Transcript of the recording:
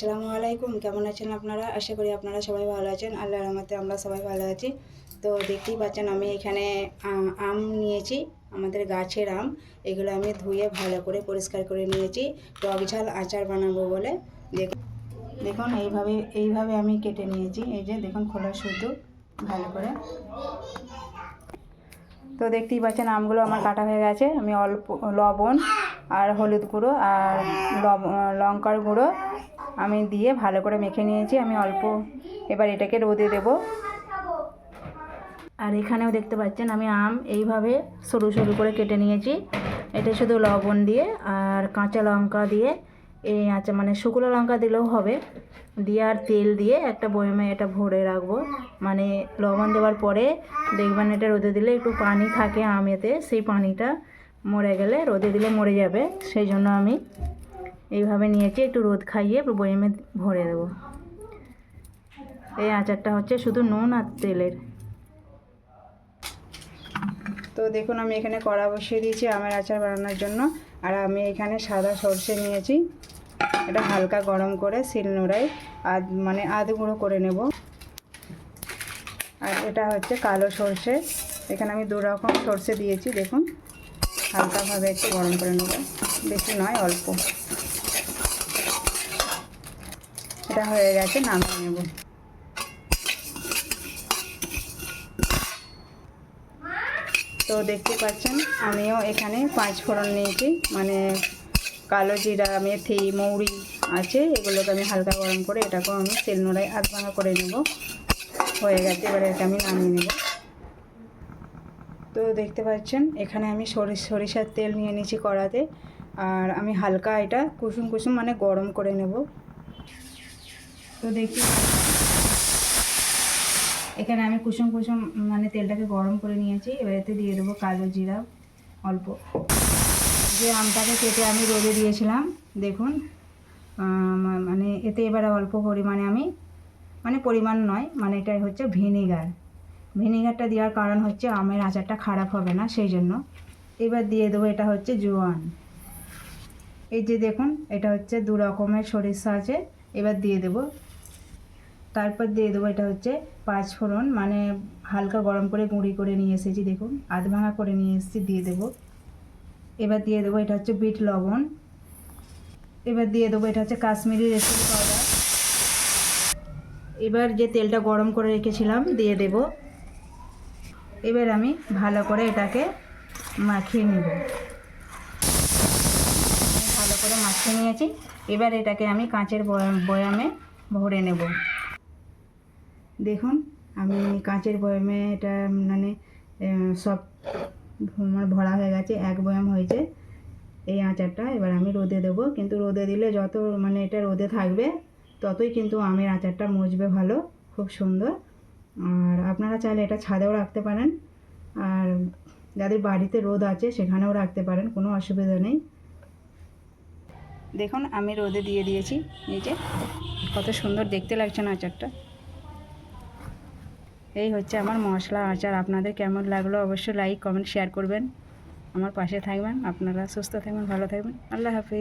আসসালামু আলাইকুম, কেমন আছেন আপনারা? আশা করি আপনারা সবাই ভালো আছেন। আল্লাহর রহমতে আমরা সবাই ভালো আছি। তো দেখতেই পাচ্ছেন আমি এখানে আম নিয়েছি, আমাদের গাছের আম। এগুলো আমি ধুয়ে ভালো করে পরিষ্কার করে নিয়েছি টক ঝাল আচার বানাবো বলে। দেখুন এইভাবে আমি কেটে নিয়েছি। এই যে দেখুন খোলা শুদ্ধ ভালো করে। তো দেখতেই পাচ্ছেন আমগুলো আমার কাটা হয়ে গেছে। আমি অল্প লবণ আর হলুদ গুঁড়ো আর লঙ্কার গুঁড়ো আমি দিয়ে ভালো করে মেখে নিয়েছি। আমি অল্প এবার এটাকে রোদে দেব। আর এখানেও দেখতে পাচ্ছেন আমি আম এইভাবে সরু সরু করে কেটে নিয়েছি। এটা শুধু লবণ দিয়ে আর কাঁচা লঙ্কা দিয়ে এই আচ্ছা মানে শুকনো লঙ্কা দিলেও হবে, দিয়ে আর তেল দিয়ে একটা বয়মে এটা ভরে রাখবো। মানে লবণ দেওয়ার পরে দেখবেন এটা রোদে দিলে একটু পানি থাকে আমেতে, সেই পানিটা মরে গেলে রোদে দিলে মরে যাবে। সেই জন্য আমি এইভাবে নিয়েছি, একটু রোদ খাইয়ে বয়মে ভরে দেবো। এই আচারটা হচ্ছে শুধু নুন আর তেলের। তো দেখুন আমি এখানে কড়া বসিয়ে দিয়েছি আমের আচার বানানোর জন্য। আর আমি এখানে সাদা সরষে নিয়েছি, এটা হালকা গরম করে শিলনোড়ায় আধ গুঁড়ো করে নেব। আর এটা হচ্ছে কালো সরষে, এখানে আমি 2 রকম সরষে দিয়েছি। দেখুন হালকাভাবে একটু গরম করে নেব, বেশি নয় অল্প। এটা হয়ে গেছে, নামিয়ে নেব। তো দেখতে পাচ্ছেন আমিও এখানে 5 ফোড়ন নিয়েছি, মানে কালো জিরা, মেথি, মৌরি আছে। এগুলোকে আমি হালকা গরম করে এটাকেও আমি শিলনোড়ায় আধ ভাঙা করে নেব। হয়ে গেছে, এবারে এটা আমি নামিয়ে নেব। তো দেখতে পাচ্ছেন এখানে আমি সরিষার তেল নিয়ে নিয়েছি কড়াতে। আর আমি হালকা এটা কুসুম কুসুম মানে গরম করে নেব। তো দেখতে এখানে আমি কুসুম কুসুম মানে তেলটাকে গরম করে নিয়েছি। এবার এতে দিয়ে দেবো কালো জিরা অল্প। যে আমটাকে কেটে আমি রোদে দিয়েছিলাম দেখুন, মানে এতে এবার অল্প পরিমাণে আমি পরিমাণ নয়, মানে এটাই হচ্ছে ভিনিগারটা দেওয়ার কারণ হচ্ছে আমের আচারটা খারাপ হবে না, সেই জন্য। এবার দিয়ে দেবো এটা হচ্ছে জোয়ান। এই যে দেখুন এটা হচ্ছে 2 রকমের সরিষা আছে, এবার দিয়ে দেবো। তারপর দিয়ে দেবো এটা হচ্ছে 5 ফোড়ন, মানে হালকা গরম করে গুঁড়ি করে নিয়ে এসেছি, দেখুন আধ ভাঙা করে নিয়ে এসেছি, দিয়ে দেবো। এবার দিয়ে দেবো এটা হচ্ছে বিট লবণ। এবার দিয়ে দেবো এটা হচ্ছে কাশ্মীরি রেসিপি পাউডার। এবার যে তেলটা গরম করে রেখেছিলাম দিয়ে দেব। এবার আমি ভালো করে এটাকে মাখিয়ে নেব। ভালো করে মাখিয়ে নিয়েছি। এবার এটাকে আমি কাঁচের বয়ামে ভরে নেব। দেখুন আমি কাঁচের বয়ামে এটা সব ভরা হয়ে গেছে, 1 বয়াম হয়েছে এই আচারটা। এবার আমি রোদে দেবো, কিন্তু রোদে দিলে যত এটা রোদে থাকবে ততই কিন্তু আমের আচারটা মজবে ভালো, খুব সুন্দর। আর আপনারা চাইলে এটা ছাদেও রাখতে পারেন, আর যাদের বাড়িতে রোদ আছে সেখানেও রাখতে পারেন, কোনো অসুবিধা নেই। দেখুন আমি রোদে দিয়ে দিয়েছি, এই যে কত সুন্দর দেখতে লাগছে না আচারটা। এই হচ্ছে আমার মশলা আচার। আপনাদের কেমন লাগলো অবশ্যই লাইক কমেন্ট শেয়ার করবেন, আমার পাশে থাকবেন। আপনারা সুস্থ থাকবেন, ভালো থাকবেন। আল্লাহ হাফিজ।